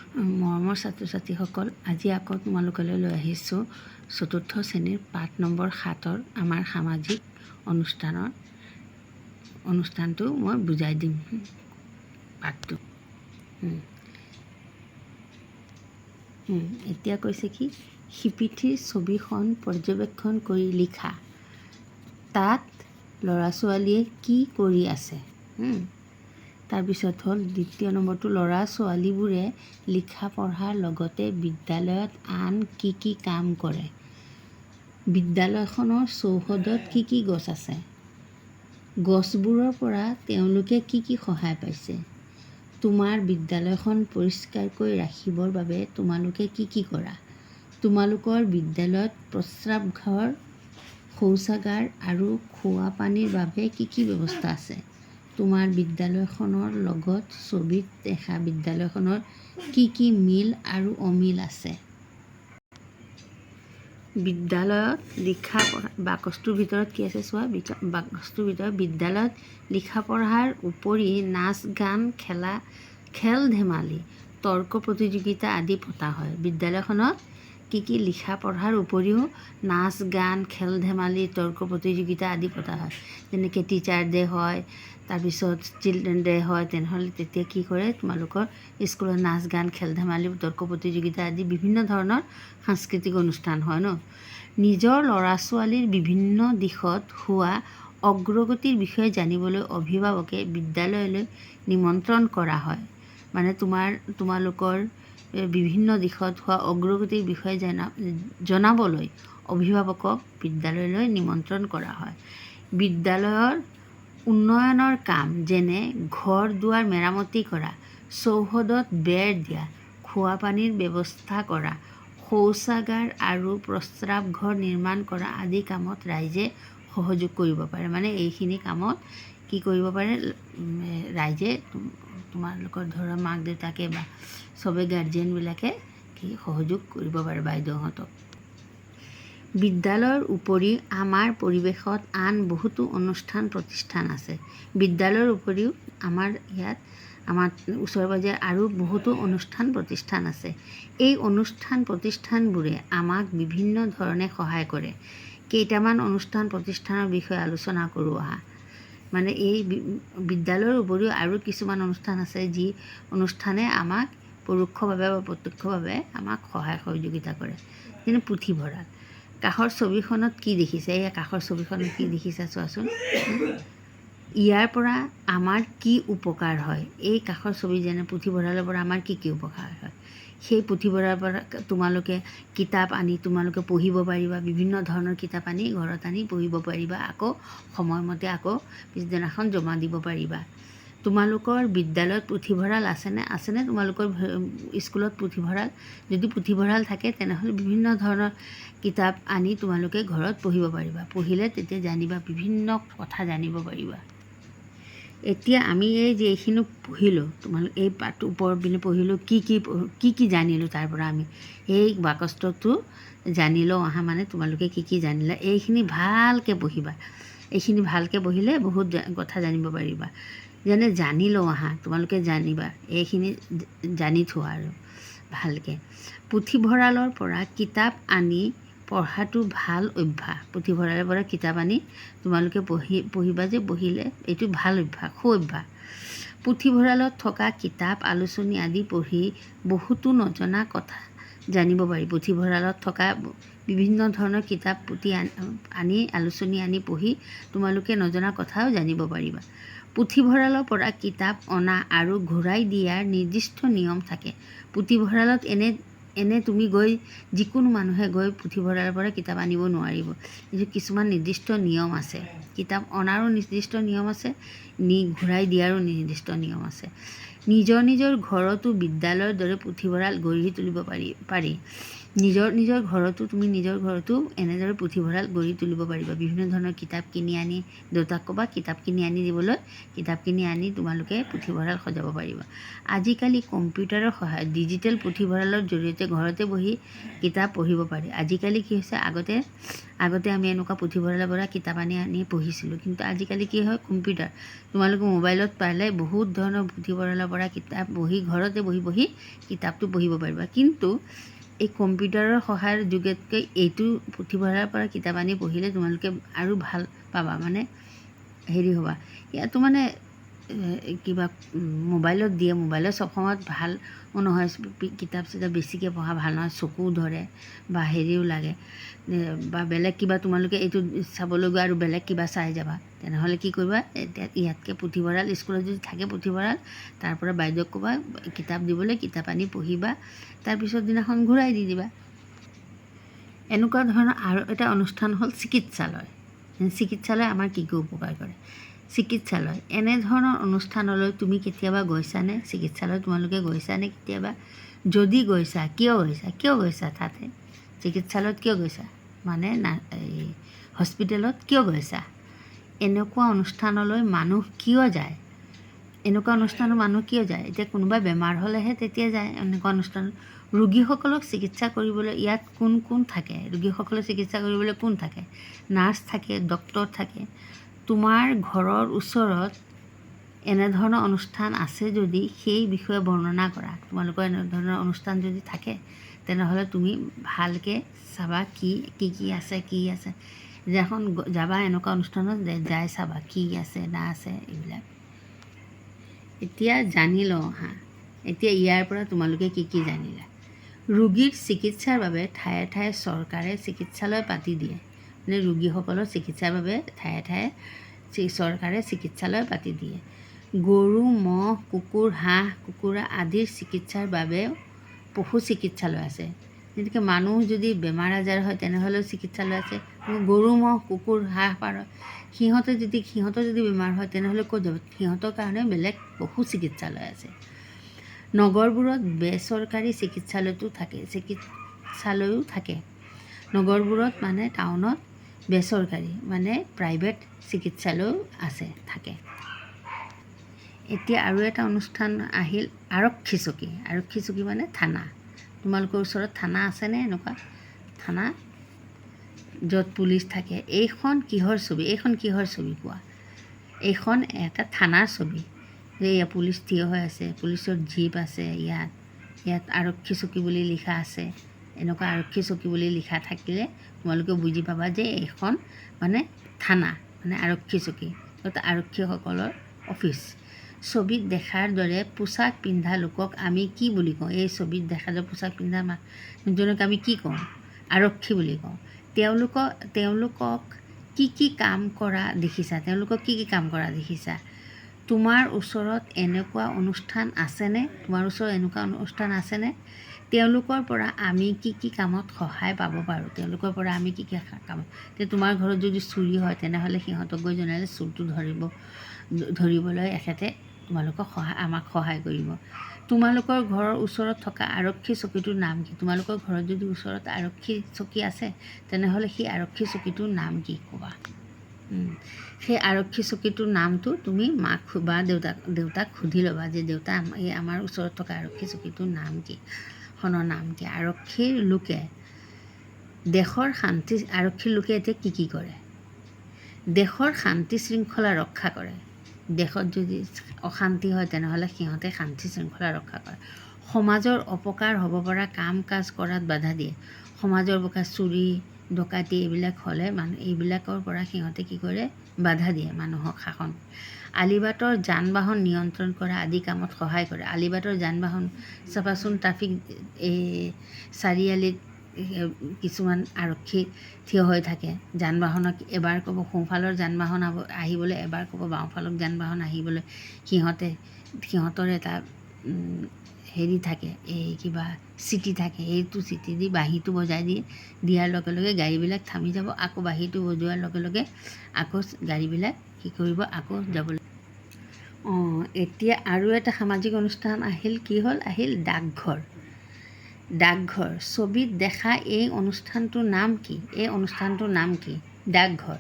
মৰমৰ ছাত্ৰ ছাত্ৰীসকল, আজি আকৌ তোমালোকলৈ লৈ আহিছোঁ ৪ৰ্থ শ্ৰেণীৰ পাঠ নম্বৰ ৭ৰ আমাৰ সামাজিক অনুষ্ঠানটো মই বুজাই দিম। পাঠটো এতিয়া কৈছে কি, শিপিঠীৰ ছবিখন পৰ্যবেক্ষণ কৰি লিখা। তাত ল'ৰা ছোৱালীয়ে কি কৰি আছে? তাৰপিছত হ'ল দ্বিতীয় নম্বৰটো, ল'ৰা ছোৱালীবোৰে লিখা পঢ়াৰ লগতে বিদ্যালয়ত আন কি কি কাম কৰে? বিদ্যালয়খনৰ চৌহদত কি কি গছ আছে? গছবোৰৰ পৰা তেওঁলোকে কি কি সহায় পাইছে? তোমাৰ বিদ্যালয়খন পৰিষ্কাৰকৈ ৰাখিবৰ বাবে তোমালোকে কি কি কৰা? তোমালোকৰ বিদ্যালয়ত প্ৰস্ৰাৱঘৰ, শৌচাগাৰ আৰু খোৱা পানীৰ বাবে কি কি ব্যৱস্থা আছে? তোমাৰ বিদ্যালয়খনৰ লগত ছবিত দেখা বিদ্যালয়খনৰ কি কি মিল আৰু অমিল আছে? বিদ্যালয়ত লিখা পঢ়া বাকচটোৰ ভিতৰত কি আছে চোৱা। বাকচটোৰ ভিতৰত বিদ্যালয়ত লিখা পঢ়াৰ উপৰি নাচ গান, খেল ধেমালি, তৰ্ক প্ৰতিযোগিতা আদি পতা হয়। বিদ্যালয়খনত কি কি লিখা পঢ়াৰ উপৰিও নাচ গান, খেল ধেমালি, তৰ্ক প্ৰতিযোগিতা আদি পতা হয়। যেনেকৈ টিচাৰ ডে হয়, তাৰপিছত চিলড্ৰেন ডে হয়, তেনেহ'লে তেতিয়া কি কৰে, তোমালোকৰ স্কুলত নাচ গান, খেল ধেমালি, তৰ্ক প্ৰতিযোগিতা আদি বিভিন্ন ধৰণৰ সাংস্কৃতিক অনুষ্ঠান হয় ন। নিজৰ ল'ৰা ছোৱালীৰ বিভিন্ন দিশত হোৱা অগ্ৰগতিৰ বিষয়ে জানিবলৈ অভিভাৱকে বিদ্যালয়লৈ নিমন্ত্ৰণ কৰা হয়। মানে তোমালোকৰ বিভিন্ন দিশত হোৱা অগ্ৰগতিৰ বিষয়ে জনাবলৈ অভিভাৱকক বিদ্যালয়লৈ নিমন্ত্ৰণ কৰা হয়। বিদ্যালয়ৰ উন্নয়নৰ কাম যেনে ঘৰ দুৱাৰ মেৰামতি কৰা, চৌহদত বেৰ দিয়া, খোৱা পানীৰ ব্যৱস্থা কৰা, শৌচাগাৰ আৰু প্ৰস্ৰাৱঘৰ নিৰ্মাণ কৰা আদি কামত ৰাইজে সহযোগ কৰিব পাৰে। মানে এইখিনি কামত কি কৰিব পাৰে, ৰাইজে তোমালোকৰ ধৰা মাক দেউতাকে বা চবে গাৰ্জেনবিলাকে কি সহযোগ কৰিব পাৰে বাইদেউহঁতক। বিদ্যালয়ৰ উপৰি আমাৰ পৰিৱেশত আন বহুতো অনুষ্ঠান প্ৰতিষ্ঠান আছে। বিদ্যালয়ৰ উপৰিও আমাৰ ওচৰে পাঁজৰে আৰু বহুতো অনুষ্ঠান প্ৰতিষ্ঠান আছে। এই অনুষ্ঠান প্ৰতিষ্ঠানবোৰে আমাক বিভিন্ন ধৰণে সহায় কৰে। কেইটামান অনুষ্ঠান প্ৰতিষ্ঠানৰ বিষয়ে আলোচনা কৰোঁ আহা। মানে এই বিদ্যালয়ৰ উপৰিও আৰু কিছুমান অনুষ্ঠান আছে, যি অনুষ্ঠানে আমাক পৰোক্ষভাৱে বা প্ৰত্যক্ষভাৱে আমাক সহায় সহযোগিতা কৰে। যেনে পুথিভঁৰাল। কাষৰ ছবিখনত কি দেখিছে? এই কাষৰ ছবিখনত কি দেখিছা চোৱাচোন। ইয়াৰ পৰা আমাৰ কি উপকাৰ হয়? এই কাষৰ ছবি যেনে পুথিভঁৰালৰ পৰা আমাৰ কি কি উপকাৰ হয়? সেই পুথিভঁৰালৰ পৰা তোমালোকে কিতাপ আনি তোমালোকে পঢ়িব পাৰিবা। বিভিন্ন ধৰণৰ কিতাপ আনি ঘৰত আনি পঢ়িব পাৰিবা। আকৌ সময়মতে আকৌ পিছদিনাখন জমা দিব পাৰিবা। তোমালোকৰ বিদ্যালয়ত পুথিভঁৰাল আছেনে তোমালোকৰ স্কুলত পুথিভঁৰাল? যদি পুথিভঁৰাল থাকে তেনেহ'লে বিভিন্ন ধৰণৰ কিতাপ আনি তোমালোকে ঘৰত পঢ়িব পাৰিবা। পঢ়িলে তেতিয়া জানিবা, বিভিন্ন কথা জানিব পাৰিবা। এতিয়া আমি এইখিনি পঢ়িলোঁ, তোমালোকে এই পাঠটো ওপৰৰ পিনে পঢ়িলোঁ, কি কি জানিলোঁ তাৰ পৰা আমি এই বাকচটো জানি লওঁ আহা। মানে তোমালোকে কি কি জানিলা এইখিনি ভালকৈ পঢ়িবা। এইখিনি ভালকৈ পঢ়িলে বহুত কথা জানিব পাৰিবা। যেনে জানি লওঁ আহা, তোমালোকে জানিবা, এইখিনি জানি থোৱা আৰু ভালকৈ। পুথিভঁৰালৰ পৰা কিতাপ আনি পঢ়াটো ভাল অভ্যাস। পুথিভঁৰালৰ পৰা কিতাপ আনি তোমালোকে পঢ়িবা যে, পঢ়িলে এইটো ভাল অভ্যাস, সু অভ্যাস। পুথিভঁৰালত থকা কিতাপ, আলোচনী আদি পঢ়ি বহুতো নজনা কথা জানিব পাৰি। পুথিভঁৰালত থকা বিভিন্ন ধৰণৰ কিতাপ পুথি আনি আলোচনী আনি পঢ়ি তোমালোকে নজনা কথাও জানিব পাৰিবা। পুথিভঁৰালৰ পৰা কিতাপ অনা আৰু ঘূৰাই দিয়াৰ নিৰ্দিষ্ট নিয়ম থাকে। পুথিভঁৰালত এনে তুমি যিকোনো মানুহে গৈ পুথিভঁৰালৰ পৰা কিতাপ আনিব নোৱাৰিব। কিছুমান নিৰ্দিষ্ট নিয়ম আছে। কিতাপ অনাৰো নিৰ্দিষ্ট নিয়ম আছে, ঘূৰাই দিয়াৰো নিৰ্দিষ্ট নিয়ম আছে। নিজৰ ঘৰতো বিদ্যালয়ৰ দৰে পুথিভঁৰাল গঢ়ি তুলিব পাৰি। নিজৰ ঘৰতো তুমি নিজৰ ঘৰতো এনেদৰে পুথিভঁৰাল গঢ়ি তুলিব পাৰিবা। বিভিন্ন ধৰণৰ কিতাপ কিনি আনি দেউতাক ক'বা কিতাপ কিনি আনি দিবলৈ, কিতাপ কিনি আনি তোমালোকে পুথিভঁৰাল সজাব পাৰিবা। আজিকালি কম্পিউটাৰৰ সহায়ত ডিজিটেল পুথিভঁৰালৰ জৰিয়তে ঘৰতে বহি কিতাপ পঢ়িব পাৰি। আজিকালি কি হৈছে, আগতে আমি এনেকুৱা পুথিভঁৰালৰ পৰা কিতাপ আনি পঢ়িছিলোঁ, কিন্তু আজিকালি কি হয়, কম্পিউটাৰ তোমালোকে মোবাইলত পালে বহুত ধৰণৰ পুথিভঁৰালৰ পৰা কিতাপ ঘৰতে বহি কিতাপটো পঢ়িব পাৰিবা। কিন্তু এই কম্পিউটাৰৰ সহায়ৰ যোগেতকৈ এইটো পুথিভঁৰালৰ পৰা কিতাপ আনি পঢ়িলে তোমালোকে আৰু ভাল পাবা, মানে হেৰি হ'বা। ইয়াতো মানে কিবা মোবাইলত দিয়ে, মোবাইলত চব সময়ত ভাল নহয়, কিতাপ চিতাপ বেছিকৈ পঢ়া ভাল নহয়, চকুও ধৰে বা হেৰিও লাগে বা বেলেগ কিবা তোমালোকে এইটো চাবলৈ গৈ আৰু বেলেগ কিবা চাই যাবা। তেনেহ'লে কি কৰিবা, এতিয়া ইয়াতকৈ পুথিভঁৰাল স্কুলত যদি থাকে পুথিভঁৰাল, তাৰ পৰা বাইদেউক ক'বা কিতাপ দিবলৈ, কিতাপ আনি পঢ়িবা, তাৰপিছত দিনাখন ঘূৰাই দি দিবা। এনেকুৱা ধৰণৰ আৰু এটা অনুষ্ঠান হ'ল চিকিৎসালয়। চিকিৎসালয় আমাৰ কি উপকাৰ কৰে। চিকিৎসালয় এনেধৰণৰ অনুষ্ঠানলৈ তুমি কেতিয়াবা গৈছানে? চিকিৎসালয় তোমালোকে গৈছানে কেতিয়াবা? যদি গৈছা, কিয় গৈছা তাতে? চিকিৎসালয়ত কিয় গৈছা? মানে এই হস্পিটেলত কিয় গৈছা? এনেকুৱা অনুষ্ঠানলৈ মানুহ কিয় যায়? এনেকুৱা অনুষ্ঠানত মানুহ কিয় যায়? এতিয়া কোনোবা বেমাৰ হ'লেহে তেতিয়া যায় এনেকুৱা অনুষ্ঠানত। ৰোগীসকলক চিকিৎসা কৰিবলৈ ইয়াত কোন থাকে? ৰোগীসকলক চিকিৎসা কৰিবলৈ কোন থাকে? নাৰ্ছ থাকে, ডক্তৰ থাকে। তোমাৰ ঘৰৰ ওচৰত এনেধৰণৰ অনুষ্ঠান আছে যদি সেই বিষয়ে বৰ্ণনা কৰা। তোমালোকৰ এনেধৰণৰ অনুষ্ঠান যদি থাকে তেনেহ'লে তুমি ভালকৈ চাবা কি আছে। যখন যাবা এনেকুৱা অনুষ্ঠানত যাই চাবা কি আছে না আছে এইবিলাক। এতিয়া জানি লওঁ হা, এতিয়া ইয়াৰ পৰা তোমালোকে কি জানিলা। ৰোগীৰ চিকিৎসাৰ বাবে ঠায়ে ঠায়ে চৰকাৰে চিকিৎসালয় পাতি দিয়ে। মানে ৰোগীসকলৰ চিকিৎসাৰ বাবে ঠায়ে চৰকাৰে চিকিৎসালয় পাতি দিয়ে। গৰু, ম'হ, কুকুৰ, হাঁহ, কুকুৰা আদিৰ চিকিৎসাৰ বাবে পশু চিকিৎসালয় আছে। যেনেকৈ মানুহ যদি বেমাৰ আজাৰ হয় তেনেহ'লেও চিকিৎসালয় আছে। গৰু, ম'হ, কুকুৰ, হাঁহ, পাৰ সিহঁতৰ যদি বেমাৰ হয় তেনেহ'লে ক'ত যাব? সিহঁতৰ কাৰণে বেলেগ পশু চিকিৎসালয় আছে। নগৰবোৰত বেচৰকাৰী চিকিৎসালয়ো থাকে। নগৰবোৰত মানে টাউনত বেচৰকাৰী মানে প্ৰাইভেট চিকিৎসালয়ো থাকে। এতিয়া আৰু এটা অনুষ্ঠান আহিল আৰক্ষী চকী মানে থানা। তোমালোকৰ ওচৰত থানা আছেনে? এনেকুৱা থানা য'ত পুলিচ থাকে। এইখন কিহৰ ছবি কোৱা? এইখন এটা থানাৰ ছবি। এয়া পুলিচ থিয় হৈ আছে, পুলিচৰ জীপ আছে, ইয়াত আৰক্ষী চকী বুলি লিখা আছে। এনেকুৱা আৰক্ষী চকী বুলি লিখা থাকিলে তোমালোকে বুজি পাবা যে এইখন মানে থানা, মানে আৰক্ষী চকী, য'ত আৰক্ষীসকলৰ অফিচ। ছবিত দেখাৰ দৰে পোছাক পিন্ধা লোকক আমি কি বুলি কওঁ? এই ছবিত দেখা দৰে পোছাক পিন্ধা মানুহজনক আমি কি কওঁ? আৰক্ষী বুলি কওঁ। তেওঁলোকক কি কাম কৰা দেখিছা? তোমাৰ ওচৰত এনেকুৱা অনুষ্ঠান আছেনে? তেওঁলোকৰ পৰা আমি কি কামত সহায় পাব পাৰোঁ? তোমাৰ ঘৰত যদি চুৰি হয় তেনেহ'লে সিহঁতক গৈ জনালে চোৰটো ধৰিবলৈ এখেতে আমাক সহায় কৰিব। তোমালোকৰ ঘৰৰ ওচৰত থকা আৰক্ষী চকীটোৰ নাম কি? তোমালোকৰ ঘৰত যদি ওচৰত আৰক্ষী চকী আছে তেনেহ'লে সেই আৰক্ষী চকীটোৰ নাম কি ক'বা? সেই আৰক্ষী চকীটোৰ নামটো তুমি মাক বা দেউতাক সুধি ল'বা যে দেউতা এই আমাৰ ওচৰত থকা আৰক্ষী চকীটোৰ নাম কি? আৰক্ষীৰ লোকে এতিয়া কি কৰে? দেশৰ শান্তি শৃংখলা ৰক্ষা কৰে। দেশত যদি অশান্তি হয় তেনেহ'লে সিহঁতে শান্তি শৃংখলা ৰক্ষা কৰে। সমাজৰ অপকাৰ হ'ব পৰা কাম কাজ কৰাত বাধা দিয়ে। সমাজৰ অপকাৰ, চুৰি ডকাইতি এইবিলাক হ'লে এইবিলাকৰ পৰা সিহঁতে কি কৰে? বাধা দিয়ে, মানুহক শাসন। আলিবাটৰ যান বাহন নিয়ন্ত্ৰণ কৰা আদি কামত সহায় কৰে। আলিবাটৰ যান বাহন চাবাচোন, ট্ৰাফিক চাৰিআলিত কিছুমান আৰক্ষী থিয় হৈ থাকে। যান বাহনক এবাৰ ক'ব সোঁফালৰ যান বাহন আহিবলৈ, এবাৰ ক'ব বাওঁফালৰ যান বাহন আহিবলৈ। সিহঁতৰ এটা হেৰি থাকে, এই কিবা চিটি থাকে, সেইটো চিটি দি বাঁহীটো বজাই দিয়াৰ লগে লগে গাড়ীবিলাক থামি যাব। আকৌ বাঁহীটো বজোৱাৰ লগে লগে আকৌ গাড়ীবিলাক কি কৰিব? আকৌ যাবলৈ। এতিয়া আৰু এটা সামাজিক অনুষ্ঠান আহিল ডাকঘৰ। ডাকঘৰ, ছবিত দেখা এই অনুষ্ঠানটোৰ নাম কি? এই অনুষ্ঠানটোৰ নাম কি? ডাকঘৰ।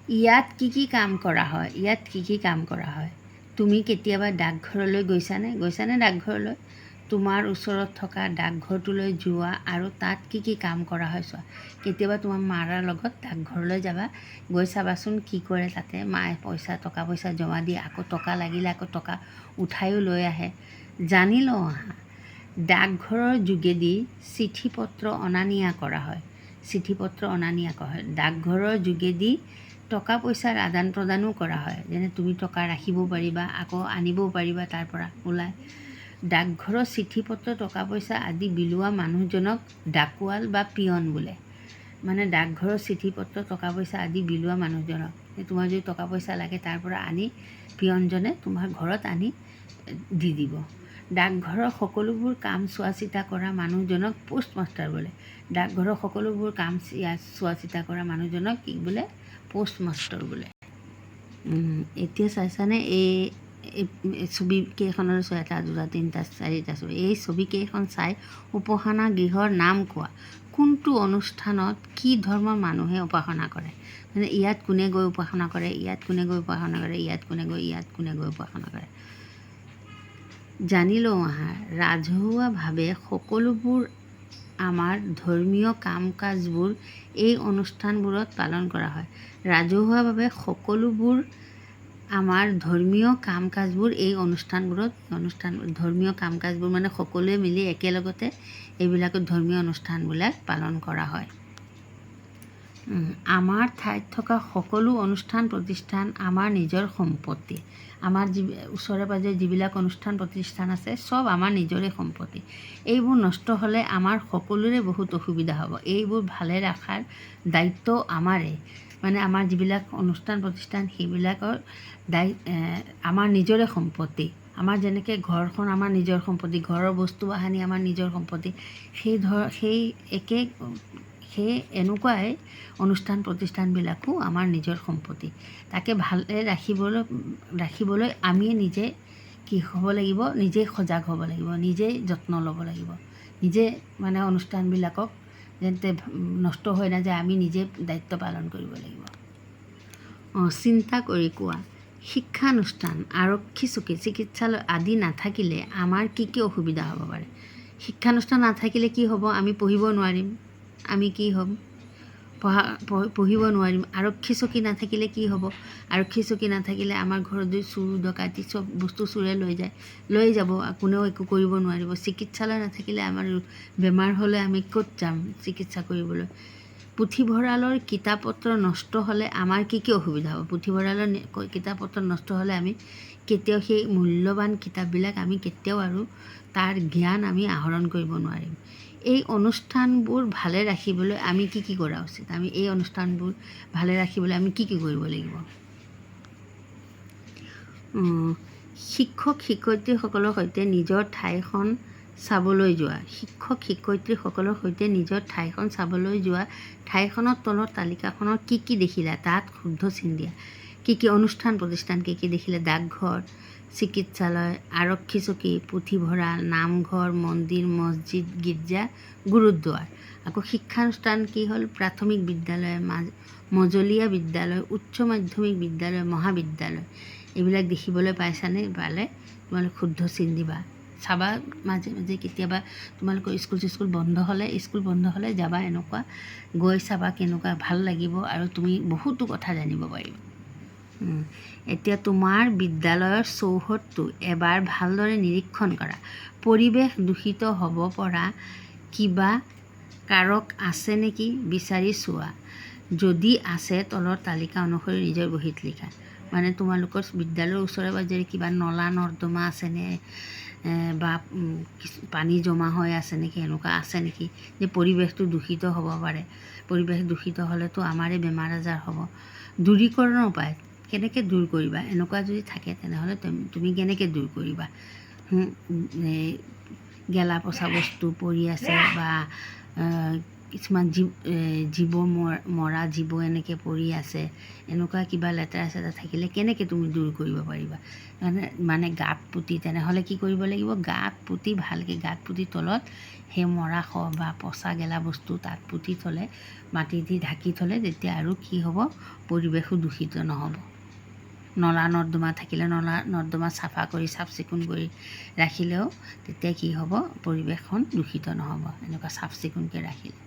ইয়াত কি কি কাম কৰা হয়? ইয়াত কি কি কাম কৰা হয়? তুমি কেতিয়াবা ডাকঘৰলৈ গৈছানে ডাকঘৰলৈ? তোমাৰ ওচৰত থকা ডাকঘৰটোলৈ যোৱা আৰু তাত কি কি কাম কৰা হয় চোৱা। কেতিয়াবা তোমাৰ মাৰ লগত ডাকঘৰলৈ যাবা, গৈ চাবাচোন কি কৰে তাতে। মায়ে টকা পইচা জমা দিয়ে, আকৌ টকা লাগিলে আকৌ টকা উঠায়ো লৈ আহে। জানি লওঁ আহা। ডাকঘৰৰ যোগেদি চিঠি পত্ৰ অনা নিয়া কৰা হয়। ডাকঘৰৰ যোগেদি টকা পইচাৰ আদান প্ৰদানো কৰা হয়। যেনে তুমি টকা ৰাখিব পাৰিবা, আকৌ আনিবও পাৰিবা তাৰ পৰা ওলাই। ডাকঘৰৰ চিঠি পত্ৰ টকা পইচা আদি বিলোৱা মানুহজনক ডাকুৱাল বা পিয়ন বোলে। মানে ডাকঘৰৰ চিঠি পত্ৰ টকা পইচা আদি বিলোৱা মানুহজনক, তোমাৰ যদি টকা পইচা লাগে তাৰ পৰা আনি পিয়নজনে তোমাৰ ঘৰত আনি দি দিব। ডাকঘৰৰ সকলোবোৰ কাম চোৱা চিতা কৰা মানুহজনক পোষ্টমাষ্টাৰ বোলে। ডাকঘৰৰ সকলোবোৰ কাম চোৱা চিতা কৰা মানুহজনক কি বোলে? পোষ্টমাষ্টাৰ বোলে। এতিয়া চাইছানে এই ছবি কেইখনৰ চোৱা, 1 2 3 4টা ছবি। এই ছবিকেইখন চাই উপাসনা গৃহৰ নাম কোৱা। কোনটো অনুষ্ঠানত কি ধৰ্মৰ মানুহে উপাসনা কৰে? মানে ইয়াত কোনে গৈ উপাসনা কৰে, ইয়াত কোনে গৈ উপাসনা কৰে, ইয়াত কোনে গৈ উপাসনা কৰে। জানি লওঁ আহা। ৰাজহুৱাভাৱে সকলোবোৰ আমাৰ ধৰ্মীয় কাম কাজবোৰ এই অনুষ্ঠানবোৰত পালন কৰা হয়। ৰাজহুৱাভাৱে সকলোবোৰ আমাৰ ধৰ্মীয় কাম কাজবোৰ এই ধৰ্মীয় কাম কাজবোৰ মানে সকলোৱে মিলি একেলগতে এইবিলাকত ধৰ্মীয় অনুষ্ঠানবিলাক পালন কৰা হয়। আমাৰ ঠাইত থকা সকলো অনুষ্ঠান প্ৰতিষ্ঠান আমাৰ নিজৰ সম্পত্তি। আমাৰ ওচৰে পাঁজৰে যিবিলাক অনুষ্ঠান প্ৰতিষ্ঠান আছে চব আমাৰ নিজৰে সম্পত্তি। এইবোৰ নষ্ট হ'লে আমাৰ সকলোৰে বহুত অসুবিধা হ'ব। এইবোৰ ভালে ৰখাৰ দায়িত্ব আমাৰে। মানে আমাৰ যিবিলাক অনুষ্ঠান প্ৰতিষ্ঠান সেইবিলাকৰ আমাৰ নিজৰে সম্পত্তি। আমাৰ যেনেকৈ ঘৰখন আমাৰ নিজৰ সম্পত্তি, ঘৰৰ বস্তু বাহানি আমাৰ নিজৰ সম্পত্তি, সেই এনেকুৱাই অনুষ্ঠান প্ৰতিষ্ঠানবিলাকো আমাৰ নিজৰ সম্পত্তি। তাকে ভালে ৰাখিবলৈ আমি নিজে কি হ'ব লাগিব? নিজেই সজাগ হ'ব লাগিব, নিজেই যত্ন ল'ব লাগিব। নিজে মানে অনুষ্ঠানবিলাকক যাতে নষ্ট হৈ নাযায় আমি নিজে দায়িত্ব পালন কৰিব লাগিব। চিন্তা কৰি কোৱা। শিক্ষানুষ্ঠান, আৰক্ষী চকী, চিকিৎসালয় আদি নাথাকিলে আমাৰ কি কি অসুবিধা হ'ব পাৰে? শিক্ষানুষ্ঠান নাথাকিলে কি হ'ব? আমি পঢ়িব নোৱাৰিম। আমি কি হ'ম? পঢ়িব নোৱাৰিম। আৰক্ষী চকী নাথাকিলে কি হ'ব? আৰক্ষী চকী নাথাকিলে আমাৰ ঘৰত যদি চুৰ ডকাইতি চব বস্তু চোৰে লৈ যাব, কোনেও একো কৰিব নোৱাৰিব। চিকিৎসালয় নাথাকিলে আমাৰ বেমাৰ হ'লে আমি ক'ত যাম চিকিৎসা কৰিবলৈ? পুথিভঁৰালৰ কিতাপ পত্ৰ নষ্ট হ'লে আমাৰ কি কি অসুবিধা হ'ব? পুথিভঁৰালৰ কিতাপ পত্ৰ নষ্ট হ'লে আমি কেতিয়াও সেই মূল্যৱান কিতাপবিলাক আমি কেতিয়াও আৰু তাৰ জ্ঞান আমি আহৰণ কৰিব নোৱাৰিম। এই অনুষ্ঠানবোৰ ভালে ৰাখিবলৈ আমি কি কি কৰা উচিত? এই অনুষ্ঠানবোৰ ভালে ৰাখিবলৈ আমি কি কি কৰিব লাগিব? শিক্ষক শিক্ষয়িত্ৰীসকলৰ সৈতে নিজৰ ঠাইখন চাবলৈ যোৱা। ঠাইখনৰ তলৰ তালিকাখনৰ কি কি দেখিলা তাত শুদ্ধ চিন দিয়া। কি কি অনুষ্ঠান প্ৰতিষ্ঠান কি কি দেখিলে? ডাকঘৰ, চিকিৎসালয়, আৰক্ষী চকী, পুথিভঁৰাল, নামঘৰ, মন্দিৰ, মছজিদ, গীৰ্জা, গুৰুদ্বাৰ। আকৌ শিক্ষানুষ্ঠান কি হ'ল? প্ৰাথমিক বিদ্যালয়, মজলীয়া বিদ্যালয়, উচ্চ মাধ্যমিক বিদ্যালয়, মহাবিদ্যালয়। এইবিলাক দেখিবলৈ পাইছানে? পালে তোমালোক শুদ্ধ চিন দিবা। চাবা মাজে মাজে কেতিয়াবা তোমালোকৰ স্কুল বন্ধ হ'লে যাবা, এনেকুৱা গৈ চাবা, কেনেকুৱা ভাল লাগিব আৰু তুমি বহুতো কথা জানিব পাৰিবা। এতিয়া তোমাৰ বিদ্যালয়ৰ চৌহদটো এবাৰ ভালদৰে নিৰীক্ষণ কৰা। পৰিৱেশ দূষিত হ'ব পৰা কিবা কাৰক আছে নেকি বিচাৰি চোৱা। যদি আছে তলৰ তালিকা অনুসৰি নিজৰ বহীত লিখা। মানে তোমালোকৰ বিদ্যালয়ৰ ওচৰে পাঁজৰে কিবা নলা নৰ্দমা আছেনে, বা পানী জমা হৈ আছে নেকি, এনেকুৱা আছে নেকি যে পৰিৱেশটো দূষিত হ'ব পাৰে? পৰিৱেশ দূষিত হ'লেতো আমাৰে বেমাৰ আজাৰ হ'ব। দূৰীকৰণৰ উপায় কেনেকৈ দূৰ কৰিবা? এনেকুৱা যদি থাকে তেনেহ'লে তুমি কেনেকৈ দূৰ কৰিবা? গেলা পচা বস্তু পৰি আছে বা কিছুমান জীৱ মৰা জীৱ এনেকৈ পৰি আছে, এনেকুৱা কিবা লেতেৰা চেতেৰা থাকিলে কেনেকৈ তুমি দূৰ কৰিব পাৰিবা? মানে গাঁত পুতি, তেনেহ'লে কি কৰিব লাগিব? গাঁত পুতি, ভালকৈ গাঁত পুতি তলত সেই মৰা বা পচা গেলা বস্তু তাত পুতি থ'লে, মাটি দি ঢাকি থ'লে, তেতিয়া আৰু কি হ'ব? পৰিৱেশো দূষিত নহ'ব। নলা নৰ্দমা থাকিলে নলা নৰ্দমা চাফা কৰি চাফ চিকুণ কৰি ৰাখিলেও তেতিয়া কি হ'ব? পৰিৱেশখন দূষিত নহ'ব এনেকুৱা চাফ চিকুণকৈ ৰাখিলে।